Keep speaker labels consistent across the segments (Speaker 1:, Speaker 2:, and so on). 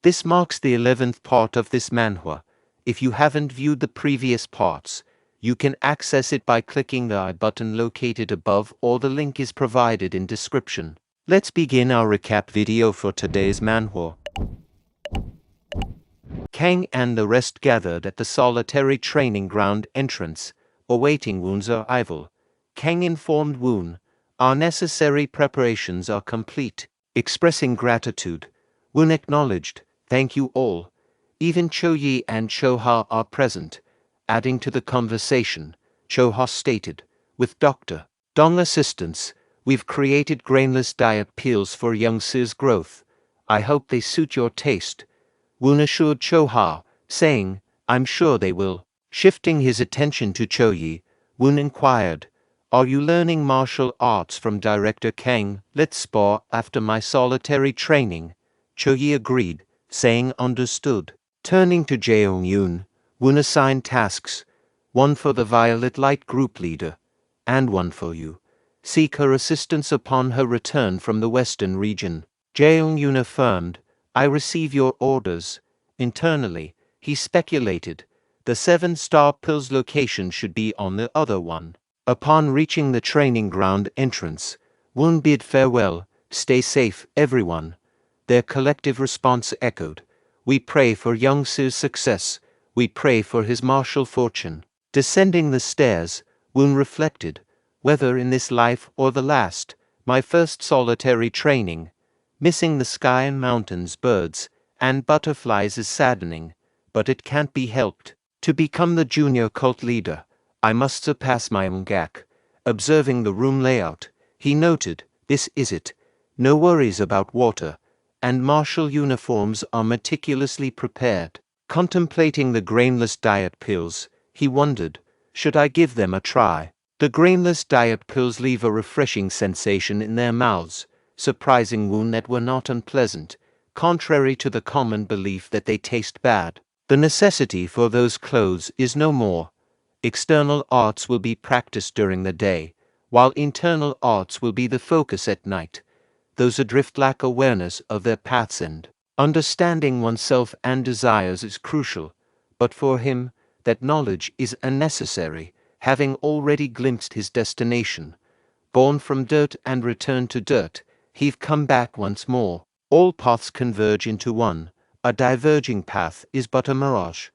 Speaker 1: This marks the 11th part of this manhwa. If you haven't viewed the previous parts, you can access it by clicking the I button located above, or the link is provided in description. Let's begin our recap video for today's manhwa. Kang and the rest gathered at the solitary training ground entrance, awaiting Woon's arrival. Kang informed Woon, "Our necessary preparations are complete." Expressing gratitude, Woon acknowledged, "Thank you all." Even Cho-yi and Cho-ha are present. Adding to the conversation, Cho-ha stated, "With Dr. Dong assistance, we've created grainless diet pills for Young-seo's growth. I hope they suit your taste." Woon assured Cho-ha, saying, "I'm sure they will." Shifting his attention to Cho-yi, Woon inquired, "Are you learning martial arts from director Kang?" "Let's spar after my solitary training." Cho-yi agreed, saying understood. Turning to Jaeong-yoon, Woon assigned tasks, one for the Violet Light group leader, and one for you. Seek her assistance upon her return from the western region. Jaeong-yoon affirmed, "I receive your orders." Internally, he speculated, the 7-star pill's location should be on the other one. Upon reaching the training ground entrance, Woon bid farewell, "Stay safe, everyone." Their collective response echoed, "We pray for Young-seo's success. We pray for his martial fortune." Descending the stairs, Woon reflected, "Whether in this life or the last, my first solitary training, missing the sky and mountains, birds, and butterflies is saddening, but it can't be helped. To become the junior cult leader, I must surpass my Myeong-gak." Observing the room layout, he noted, "This is it. No worries about water, and martial uniforms are meticulously prepared." Contemplating the grainless diet pills, he wondered, "Should I give them a try?" The grainless diet pills leave a refreshing sensation in their mouths, surprising Woon that were not unpleasant, contrary to the common belief that they taste bad. The necessity for those clothes is no more. External arts will be practiced during the day, while internal arts will be the focus at night. Those adrift lack awareness of their path's end. Understanding oneself and desires is crucial, but for him, that knowledge is unnecessary, having already glimpsed his destination. Born from dirt and returned to dirt, he've come back once more. All paths converge into one. A diverging path is but a mirage.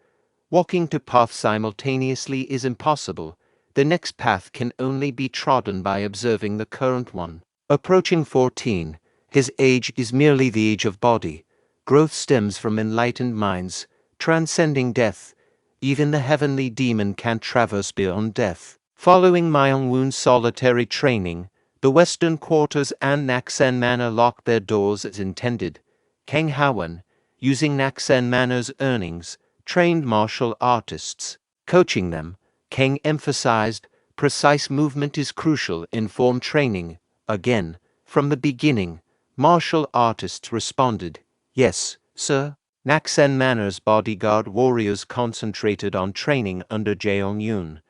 Speaker 1: Walking two paths simultaneously is impossible. The next path can only be trodden by observing the current one. Approaching 14, his age is merely the age of body. Growth stems from enlightened minds, transcending death. Even the heavenly demon can't traverse beyond death. Following Myeong-woon's solitary training, the western quarters and Naksan Manor locked their doors as intended. Kang Ha-won, using Naksan Manor's earnings, trained martial artists. Coaching them, Kang emphasized, precise movement is crucial in form training. Again, from the beginning, martial artists responded, "Yes, sir." Naksan Manor's bodyguard warriors concentrated on training under Jaeong-yoon.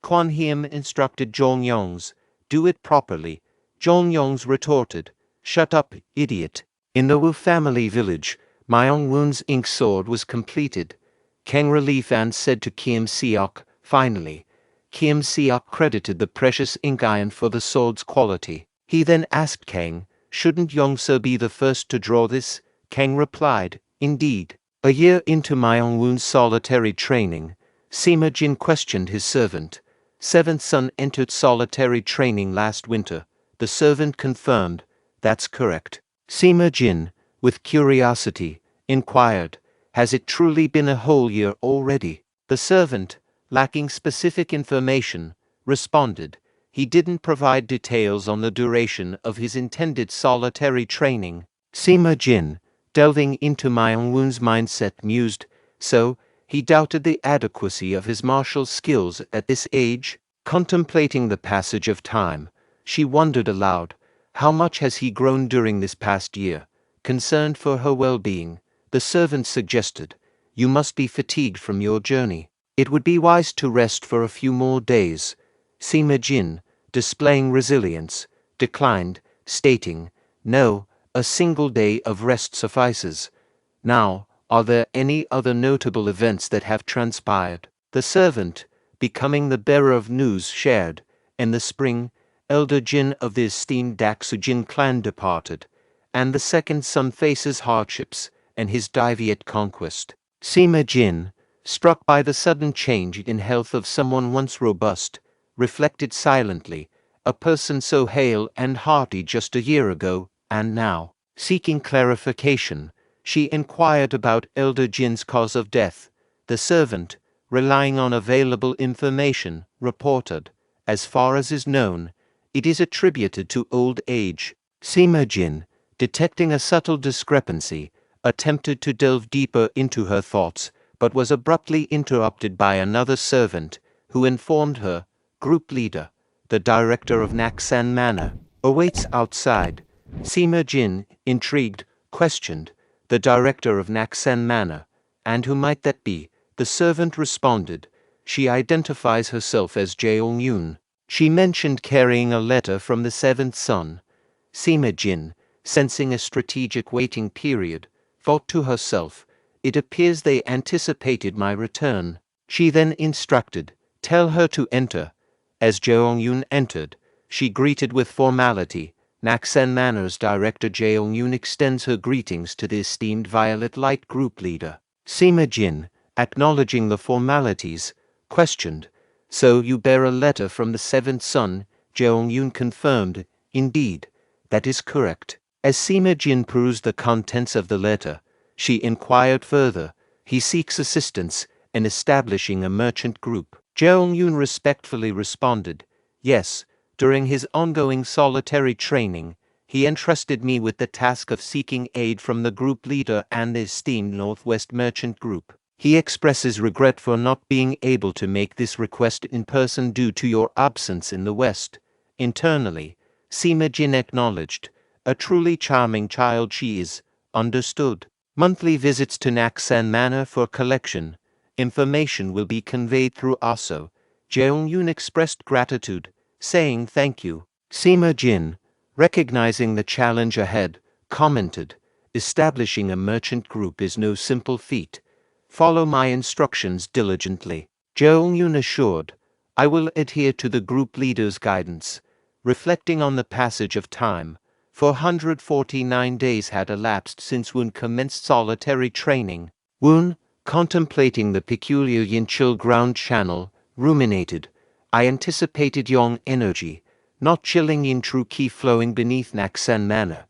Speaker 1: Kwon Hyeom instructed Jong-yong's, "Do it properly." Jong-yong's retorted, "Shut up, idiot." In the Wu family village, Myeong-woon's ink sword was completed. Kang relieved and said to Kim Seok, "Finally." Kim Seok credited the precious ink iron for the sword's quality. He then asked Kang, "Shouldn't Young-seo be the first to draw this?" Kang replied, "Indeed." A year into Myeong-woon's solitary training, Sima Jin questioned his servant. "Seventh son entered solitary training last winter." The servant confirmed, "That's correct." Sima Jin, with curiosity, inquired, "Has it truly been a whole year already?" The servant, lacking specific information, responded, he didn't provide details on the duration of his intended solitary training. Sima Jin, delving into Myeong-woon's mindset, mused, "So, he doubted the adequacy of his martial skills at this age?" Contemplating the passage of time, she wondered aloud, "How much has he grown during this past year?" Concerned for her well-being, the servant suggested, "You must be fatigued from your journey. It would be wise to rest for a few more days." Sima Jin, displaying resilience, declined, stating, "No, a single day of rest suffices." Now, are there any other notable events that have transpired? The servant, becoming the bearer of news, shared. In the spring, elder Jin of the esteemed Daksujin clan departed, and the second son faces hardships and his Daviate conquest. Sima Jin, struck by the sudden change in health of someone once robust, reflected silently, a person so hale and hearty just a year ago, and now, seeking clarification, she inquired about elder Jin's cause of death. The servant, relying on available information, reported, as far as is known, it is attributed to old age. Sima Jin, detecting a subtle discrepancy, attempted to delve deeper into her thoughts, but was abruptly interrupted by another servant, who informed her, group leader, the director of Naksan Manor, awaits outside. Sima Jin, intrigued, questioned, the director of Naksan Manor, and who might that be? The servant responded, she identifies herself as Myeong-un. She mentioned carrying a letter from the seventh son. Sima Jin, sensing a strategic waiting period, thought to herself, it appears they anticipated my return. She then instructed, tell her to enter. As Myeong-un entered, she greeted with formality. Naksan Manor's director Myeong-un extends her greetings to the esteemed Violet Light group leader. Sima Jin, acknowledging the formalities, questioned, so you bear a letter from the seventh son? Myeong-un confirmed, indeed, that is correct. As Sima Jin perused the contents of the letter, she inquired further, he seeks assistance in establishing a merchant group. Myeong-un respectfully responded, yes, during his ongoing solitary training, he entrusted me with the task of seeking aid from the group leader and the esteemed Northwest Merchant Group. He expresses regret for not being able to make this request in person due to your absence in the West. Internally, Sima Jin acknowledged, a truly charming child she is, understood. Monthly visits to Naksan Manor for collection. Information will be conveyed through ASO. Myeong-un expressed gratitude, saying thank you. Sima Jin, recognizing the challenge ahead, commented, establishing a merchant group is no simple feat. Follow my instructions diligently. Myeong-un assured, I will adhere to the group leader's guidance. Reflecting on the passage of time, 449 days had elapsed since Woon commenced solitary training. Woon, contemplating the peculiar yin-chill ground channel, ruminated, I anticipated yang energy, not chilling yin true ki flowing beneath Naksan Manor.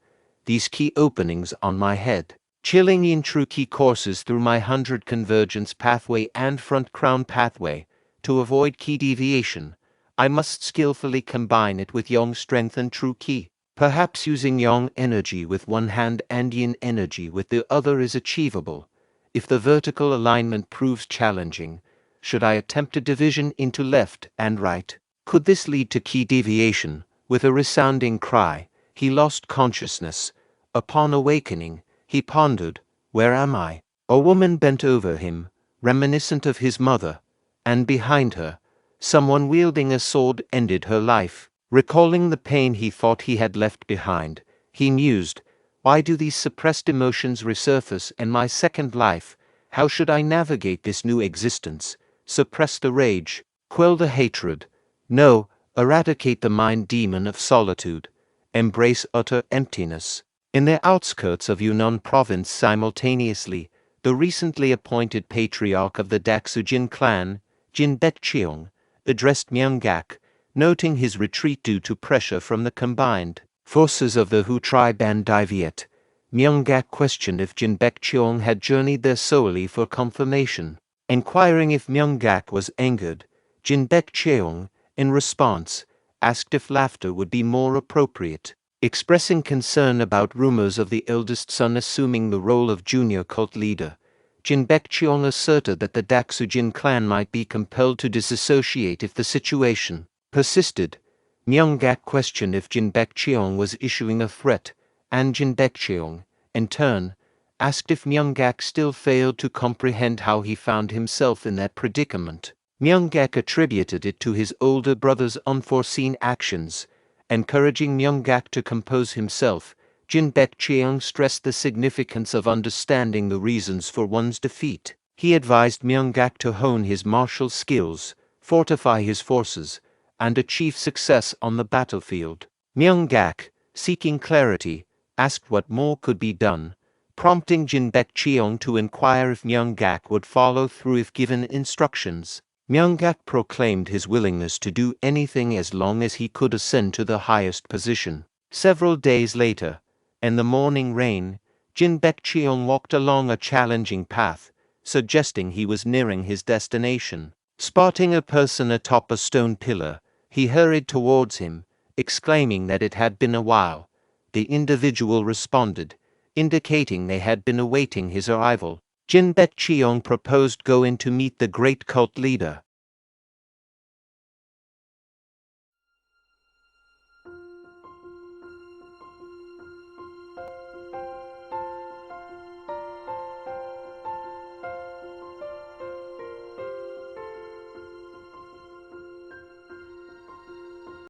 Speaker 1: These key openings on my head. Chilling yin true ki courses through my 100 convergence pathway and front crown pathway. To avoid key deviation, I must skillfully combine it with yang strength and true ki. Perhaps using yang energy with one hand and yin energy with the other is achievable. If the vertical alignment proves challenging, should I attempt a division into left and right? Could this lead to key deviation? With a resounding cry, he lost consciousness. Upon awakening, he pondered, where am I? A woman bent over him, reminiscent of his mother, and behind her, someone wielding a sword ended her life. Recalling the pain he thought he had left behind, he mused, why do these suppressed emotions resurface in my second life? How should I navigate this new existence? Suppress the rage, quell the hatred. No, eradicate the mind demon of solitude. Embrace utter emptiness. In the outskirts of Yunnan province simultaneously, the recently appointed patriarch of the Daksujin clan, Jin Baekcheong, addressed Myeonggak, noting his retreat due to pressure from the combined forces of the Hu tribe and Daviate. Myeonggak questioned if Jin Baekcheong had journeyed there solely for confirmation. Inquiring if Myeonggak was angered, Jin Baekcheong, in response, asked if laughter would be more appropriate. Expressing concern about rumors of the eldest son assuming the role of junior cult leader, Jin Baekcheong asserted that the Daksujin clan might be compelled to disassociate if the situation persisted. Myeonggak questioned if Jin Baekcheong was issuing a threat, and Jin Baekcheong, in turn, asked if Myeonggak still failed to comprehend how he found himself in that predicament. Myeonggak attributed it to his older brother's unforeseen actions. Encouraging Myeonggak to compose himself, Jin Baekjeong stressed the significance of understanding the reasons for one's defeat. He advised Myeonggak to hone his martial skills, fortify his forces, and achieve success on the battlefield. Myeonggak, seeking clarity, asked what more could be done, prompting Jin Baekjeong to inquire if Myeonggak would follow through if given instructions. Myeonggak proclaimed his willingness to do anything as long as he could ascend to the highest position. Several days later, in the morning rain, Jin Baekjeong walked along a challenging path, suggesting he was nearing his destination. Spotting a person atop a stone pillar, he hurried towards him, exclaiming that it had been a while. The individual responded, indicating they had been awaiting his arrival. Jin Baekjeong proposed going to meet the great cult leader,